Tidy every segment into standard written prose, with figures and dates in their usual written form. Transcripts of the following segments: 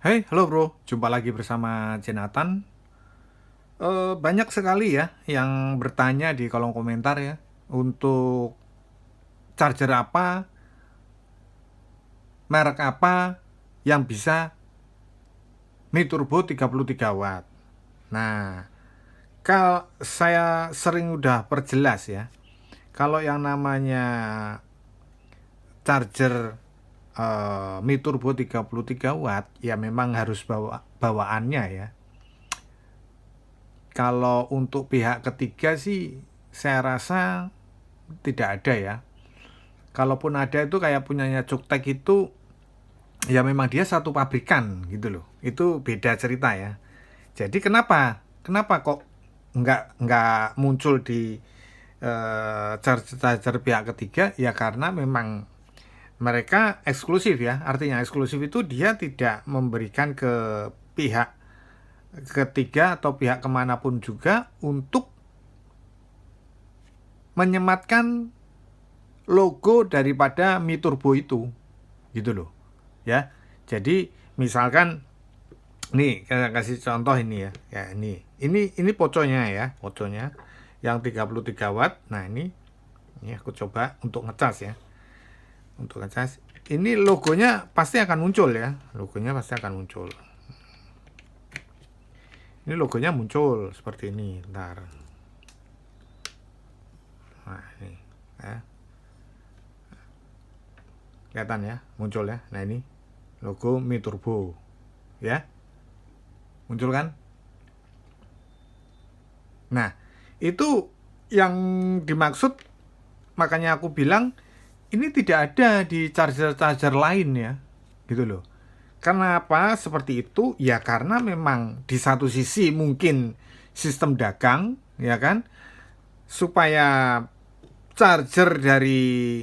Hey, halo bro, jumpa lagi bersama Jonathan. Banyak sekali ya yang bertanya di kolom komentar ya untuk charger apa, merek apa yang bisa Mi Turbo 33 watt. Nah, kalau saya sering udah perjelas ya, kalau yang namanya charger Mi Turbo 33 watt ya memang harus bawaannya ya. Kalau untuk pihak ketiga sih saya rasa tidak ada ya. Kalaupun ada itu kayak punyanya Cuktek itu ya memang dia satu pabrikan gitu loh. Itu beda cerita ya. Jadi kenapa kok nggak muncul di charger pihak ketiga ya karena memang mereka eksklusif ya. Artinya eksklusif itu dia tidak memberikan ke pihak ketiga atau pihak kemanapun juga untuk menyematkan logo daripada Mi Turbo itu gitu loh ya. Jadi misalkan nih saya kasih contoh ini ya ini poconya ya, poconya yang 33 watt. Nah ini aku coba untuk ngecas ya, untuk ngecas ini logonya pasti akan muncul ya, logonya pasti akan muncul. Ini logonya muncul seperti ini, ntar. Nah ini ya, kelihatan ya, muncul ya. Nah ini logo Mi Turbo ya, muncul kan. Nah itu yang dimaksud, makanya aku bilang ini tidak ada di charger-charger lain ya gitu loh. Kenapa seperti itu? Ya karena memang di satu sisi mungkin sistem dagang ya kan, supaya charger dari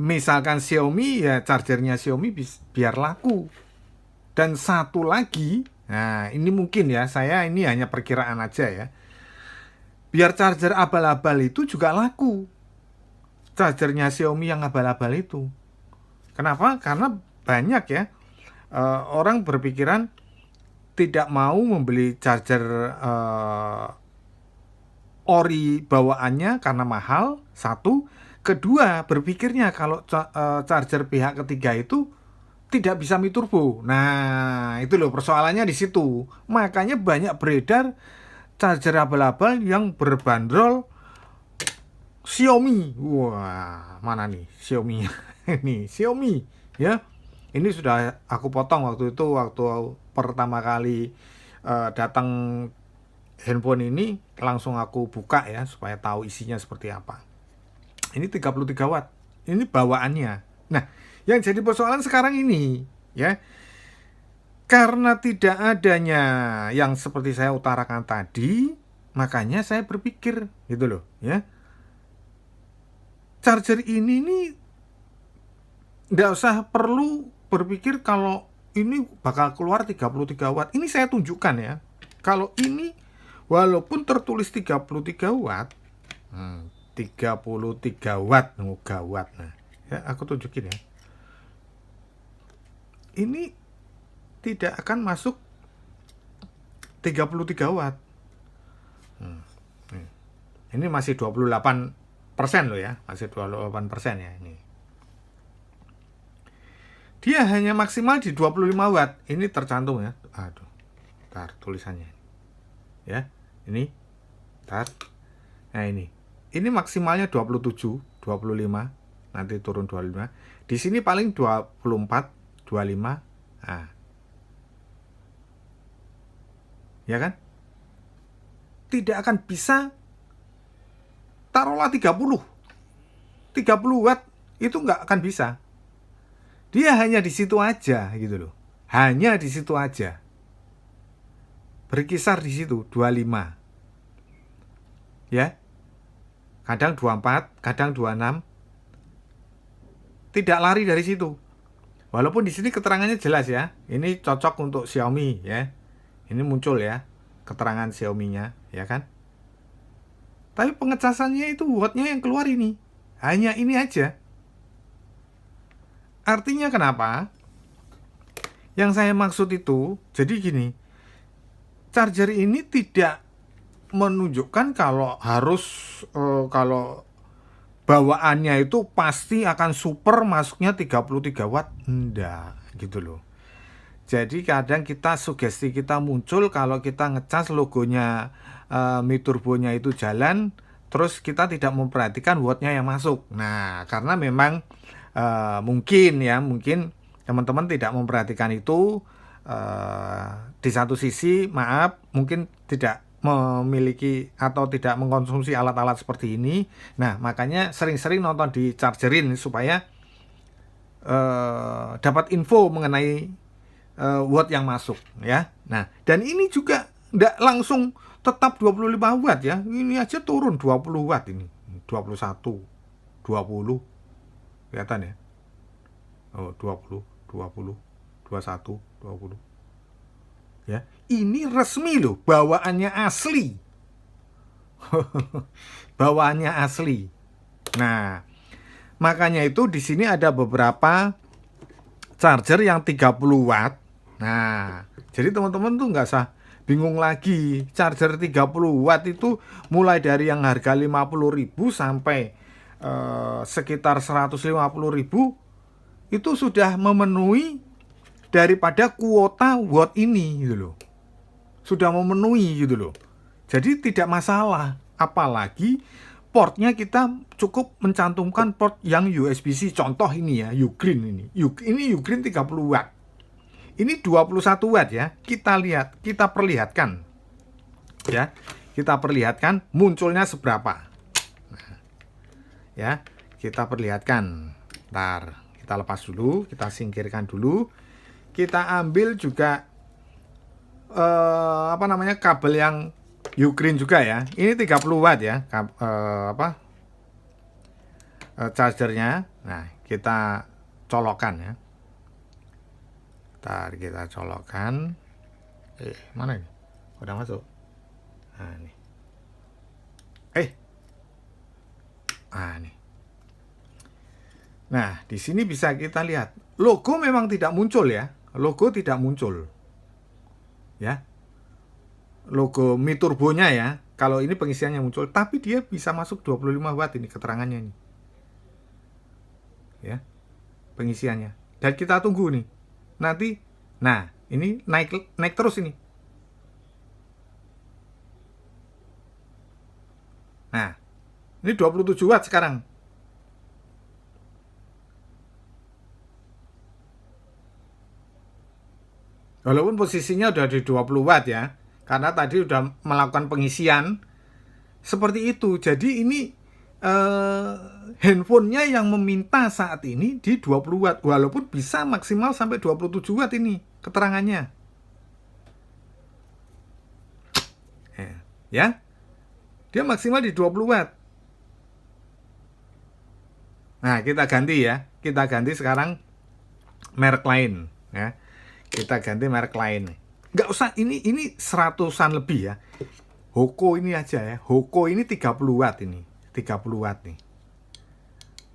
misalkan Xiaomi ya chargernya Xiaomi biar laku. Dan satu lagi, nah ini mungkin ya, saya ini hanya perkiraan aja ya, biar charger abal-abal itu juga laku, chargernya Xiaomi yang abal-abal itu. Kenapa? Karena banyak ya orang berpikiran tidak mau membeli charger ori bawaannya karena mahal. Satu, kedua berpikirnya kalau charger pihak ketiga itu tidak bisa Mi Turbo. Nah, itu loh persoalannya di situ. Makanya banyak beredar charger abal-abal yang berbandrol Xiaomi. Wah, mana nih Xiaomi? Ini Xiaomi ya. Ini sudah aku potong waktu itu, waktu pertama kali datang handphone ini langsung aku buka ya supaya tahu isinya seperti apa. Ini 33 watt. Ini bawaannya. Nah, yang jadi persoalan sekarang ini ya, karena tidak adanya yang seperti saya utarakan tadi, makanya saya berpikir gitu loh ya. Charger ini nih nggak usah perlu berpikir kalau ini bakal keluar 33 watt. Ini saya tunjukkan ya. Kalau ini walaupun tertulis 33 watt, 33 watt, gawat. Nah, ya aku tunjukin ya. Ini tidak akan masuk 33 watt. Ini masih 28% loh ya, masih 28% ya ini. Dia hanya maksimal di 25 watt. Ini tercantum ya. Aduh. Ntar tulisannya. Ya. Ini. Ntar. Nah ini. Ini maksimalnya 27, 25. Nanti turun 25. Di sini paling 24, 25. Nah. Ya kan? Tidak akan bisa, taruhlah 30 watt itu nggak akan bisa. Dia hanya di situ aja gitu loh. Hanya di situ aja. Berkisar di situ 25. Ya. Kadang 24, kadang 26. Tidak lari dari situ. Walaupun di sini keterangannya jelas ya. Ini cocok untuk Xiaomi ya. Ini muncul ya keterangan Xiaomi-nya, ya kan? Tapi pengecasannya itu wattnya yang keluar ini. Hanya ini aja. Artinya kenapa? Yang saya maksud itu, jadi gini, charger ini tidak menunjukkan kalau harus kalau bawaannya itu pasti akan super masuknya 33 watt. Enggak, gitu loh. Jadi kadang kita sugesti kita muncul kalau kita ngecas logonya Mi Turbonya itu jalan, terus kita tidak memperhatikan wattnya yang masuk. Nah, karena memang mungkin teman-teman tidak memperhatikan itu. Di satu sisi, maaf, mungkin tidak memiliki atau tidak mengkonsumsi alat-alat seperti ini. Nah, makanya sering-sering nonton di chargerin supaya dapat info mengenai watt yang masuk ya. Nah, dan ini juga tidak langsung tetap 25 watt ya. Ini aja turun 20 watt ini. 21, 20. Kelihatan ya? Oh, 20, 20, 21, 20. Ya, ini resmi loh, bawaannya asli. Bawaannya asli. Nah, makanya itu di sini ada beberapa charger yang 30 watt. Nah, jadi teman-teman tuh nggak usah bingung lagi. Charger 30 watt itu mulai dari yang harga 50.000 sampai sekitar 150.000 itu sudah memenuhi daripada kuota watt ini gitu loh. Sudah memenuhi gitu loh. Jadi tidak masalah. Apalagi portnya kita cukup mencantumkan port yang USB-C. Contoh ini ya, Ugreen ini. Ini Ugreen 30 watt. Ini 21 watt ya. Kita lihat, kita perlihatkan. Ya, kita perlihatkan munculnya seberapa. Nah, ya, kita perlihatkan. Ntar, kita lepas dulu, kita singkirkan dulu. Kita ambil juga kabel yang Ugreen juga ya. Ini 30 watt ya. Chargernya. Nah, kita colokkan ya. Ntar kita colokkan. Mana ini? Udah masuk. Nah, ini. Nih. Nah, di sini bisa kita lihat. Logo memang tidak muncul ya. Logo tidak muncul. Ya. Logo Mi Turbonya ya. Kalau ini pengisiannya muncul, tapi dia bisa masuk 25 watt ini keterangannya ini. Ya. Pengisiannya. Dan kita tunggu nih. Nanti ini naik terus ini. Nah, ini 27 watt sekarang. Walaupun posisinya udah di 20 watt ya. Karena tadi udah melakukan pengisian seperti itu. Jadi ini handphonenya yang meminta saat ini di 20 watt. Walaupun bisa maksimal sampai 27 watt ini keterangannya. Ya. Dia maksimal di 20 watt. Nah, kita ganti ya. Kita ganti sekarang merek lain ya. Kita ganti merek lain. Nggak usah, ini 100-an lebih ya. Hoko ini aja ya. Hoko ini 30 watt ini. 30 watt nih.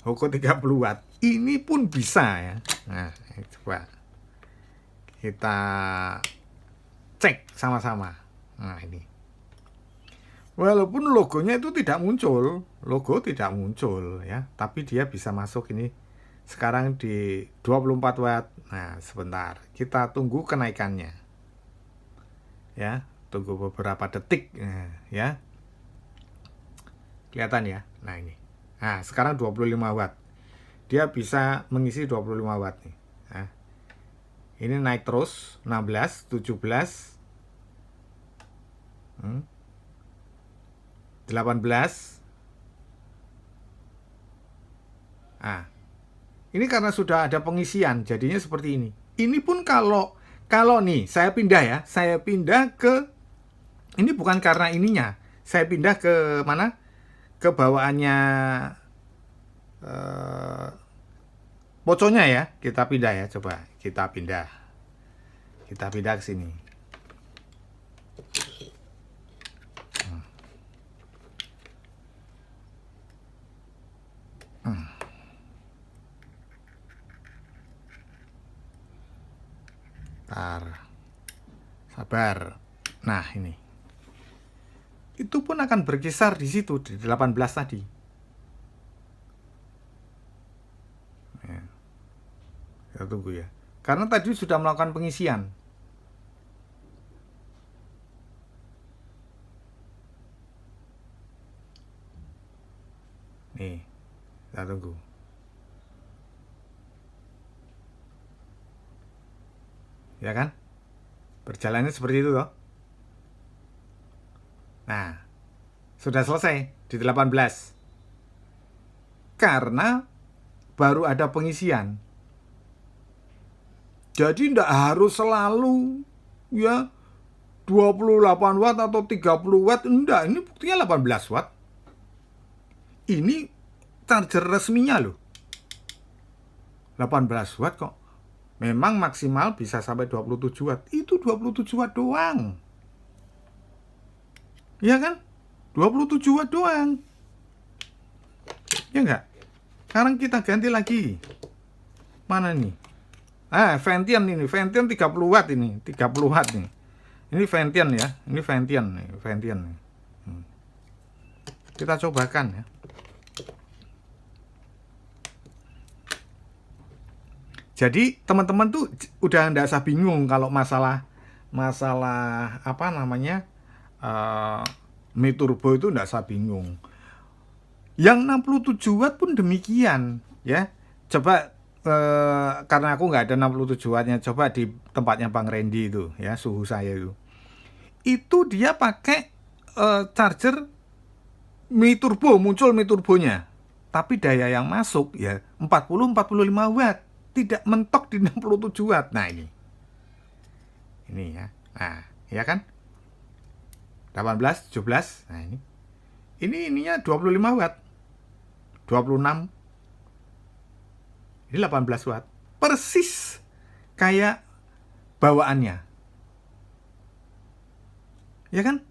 Hoko 30 watt. Ini pun bisa ya. Nah, coba kita cek sama-sama. Nah, ini. Walaupun logonya itu tidak muncul. Logo tidak muncul ya. Tapi dia bisa masuk ini. Sekarang di 24 watt. Nah, sebentar. Kita tunggu kenaikannya. Ya, tunggu beberapa detik ya. Kelihatan ya. Nah, ini. Nah, sekarang 25 watt. Dia bisa mengisi 25 watt nih. Nah, ini naik terus 16, 17. 18. Ini karena sudah ada pengisian, jadinya seperti ini. Ini pun kalau nih saya pindah ya, saya pindah ke ini bukan karena ininya, saya pindah ke mana? Ke bawaannya poconya ya, kita pindah ya, coba kita pindah ke sini. Sabar. Nah, ini. Itu pun akan berkisar di situ, di 18 tadi. Ya. Kita tunggu ya. Karena tadi sudah melakukan pengisian. Nih, kita tunggu. Ya kan? Berjalannya seperti itu toh. Nah, sudah selesai di 18. Karena baru ada pengisian. Jadi tidak harus selalu ya 28 watt atau 30 watt. Enggak, ini buktinya 18 watt. Ini charger resminya loh. 18 watt kok. Memang maksimal bisa sampai 27 watt. Itu 27 watt doang. Iya kan? 27 watt doang. Ya enggak? Sekarang kita ganti lagi. Mana nih? Ventian ini. Ventian 30 watt ini. 30 watt nih. Ini Ventian ya. Ini Ventian nih. Ventian nih. Kita cobakan ya. Jadi teman-teman tuh udah nggak usah bingung kalau masalah apa namanya Mi Turbo itu nggak usah bingung. Yang 67 watt pun demikian ya. Coba karena aku nggak ada 67 wattnya, coba di tempatnya Bang Randy itu ya, suhu saya itu. Itu dia pakai charger Mi Turbo, muncul Mi Turbonya. Tapi daya yang masuk ya 40-45 watt. Tidak mentok di 67 watt. Nah ini ya. Nah ya kan 18, 17. Nah ininya 25 watt, 26. Ini 18 watt. Persis kayak bawaannya. Ya kan?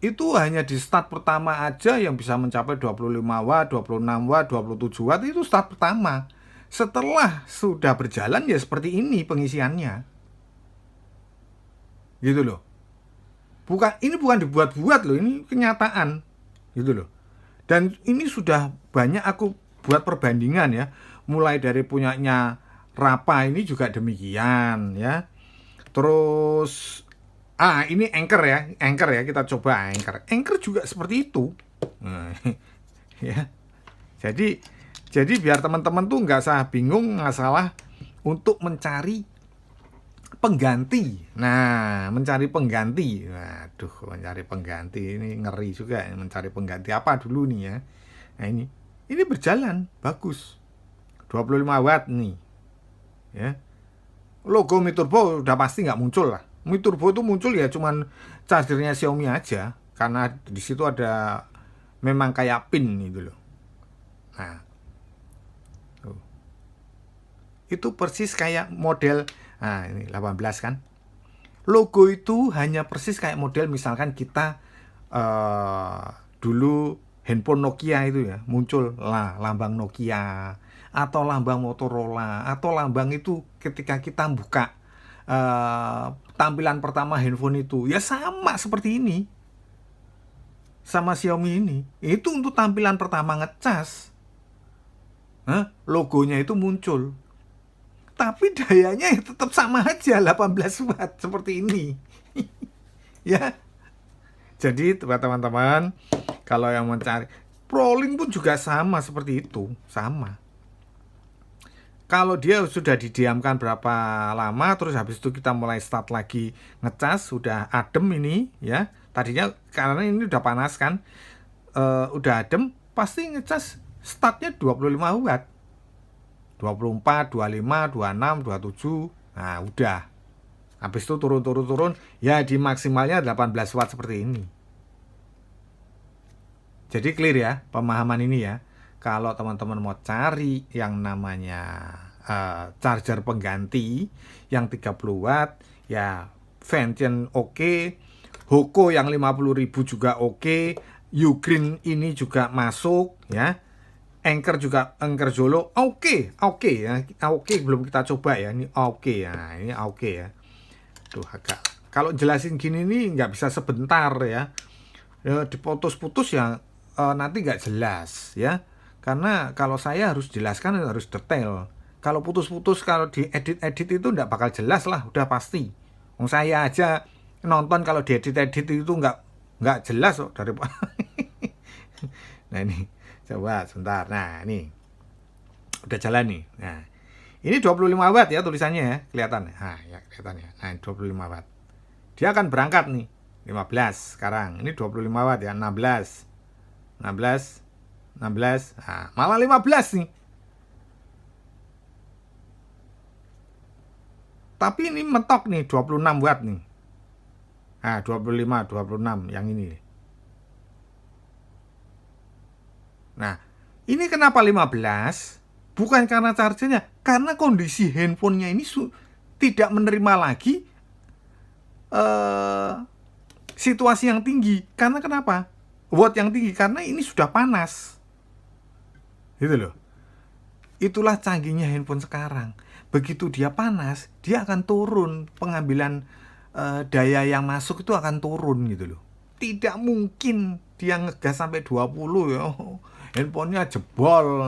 Itu hanya di start pertama aja yang bisa mencapai 25 watt, 26 watt, 27 watt. Itu start pertama. Setelah sudah berjalan ya seperti ini pengisiannya. Gitu loh. Ini bukan dibuat-buat loh, ini kenyataan. Gitu loh. Dan ini sudah banyak aku buat perbandingan ya. Mulai dari punyanya Rapa ini juga demikian ya. Terus ini Anchor ya, kita coba Anchor juga seperti itu. Ya. Jadi biar teman-teman tuh nggak usah bingung masalah untuk mencari pengganti. Nah, mencari pengganti. Waduh, mencari pengganti ini ngeri juga. Mencari pengganti apa dulu nih ya. Nah ini berjalan bagus. 25 watt nih. Ya. Logo Mi Turbo udah pasti nggak muncul lah. Mi Turbo itu muncul ya cuman chargernya Xiaomi aja. Karena di situ ada memang kayak pin gitu loh. Nah, itu persis kayak model, nah ini 18 kan. Logo itu hanya persis kayak model misalkan kita dulu handphone Nokia itu ya, muncul lah lambang Nokia atau lambang Motorola atau lambang itu ketika kita buka tampilan pertama handphone itu ya sama seperti ini. Sama Xiaomi ini. Itu untuk tampilan pertama ngecas. Logonya itu muncul. Tapi dayanya tetap sama aja 18 watt seperti ini. Ya. Jadi teman-teman, kalau yang mencari Prolink pun juga sama seperti itu, sama. Kalau dia sudah didiamkan berapa lama, terus habis itu kita mulai start lagi ngecas, sudah adem ini, ya. Tadinya karena ini udah panas kan, udah adem, pasti ngecas startnya 25 watt. 24, 25, 26, 27. Nah, udah. Habis itu turun ya di maksimalnya 18 watt seperti ini. Jadi clear ya pemahaman ini ya. Kalau teman-teman mau cari yang namanya charger pengganti yang 30 watt, ya Ventian oke, Hoko yang 50.000 juga oke, Ugreen ini juga masuk ya. Anchor juga, Anchor Zolo, oke ya, oke belum kita coba ya, ini oke ya, ini oke ya. Tuh agak, kalau jelasin gini nih nggak bisa sebentar ya, diputus-putus ya, nanti nggak jelas ya, karena kalau saya harus jelaskan harus detail. Kalau putus-putus, kalau diedit-edit itu nggak bakal jelas lah, udah pasti. Saya aja nonton kalau diedit-edit itu nggak jelas kok dari nah ini coba sebentar. Nah ini udah jalan nih. Nah ini 25 watt ya tulisannya ya, kelihatan. Nah ya kelihatan ya. Nah 25 watt. Dia akan berangkat nih 15 sekarang. Ini 25 watt ya, 16. Nah, malah 15 nih. Tapi ini mentok nih 26 watt nih. Nah 25, 26 yang ini. Nah, ini kenapa 15? Bukan karena chargernya, karena kondisi handphonenya ini tidak menerima lagi situasi yang tinggi. Karena kenapa? Watt yang tinggi, karena ini sudah panas. Gitu loh. Itulah canggihnya handphone sekarang. Begitu dia panas, dia akan turun. Pengambilan daya yang masuk itu akan turun gitu loh. Tidak mungkin dia ngegas sampai 20 ya. Handphonenya jebol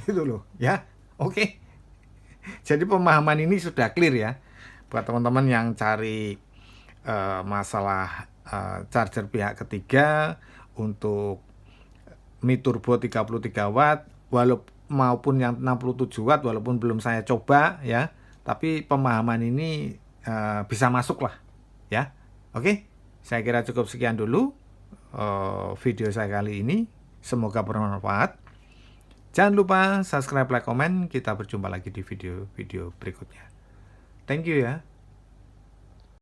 itu loh ya. Oke. Jadi pemahaman ini sudah clear ya buat teman-teman yang cari masalah charger pihak ketiga untuk Mi Turbo 33 watt maupun yang 67 watt, walaupun belum saya coba ya, tapi pemahaman ini bisa masuk lah ya. Oke, saya kira cukup sekian dulu video saya kali ini. Semoga bermanfaat. Jangan lupa subscribe, like, komen. Kita berjumpa lagi di video-video berikutnya. Thank you ya.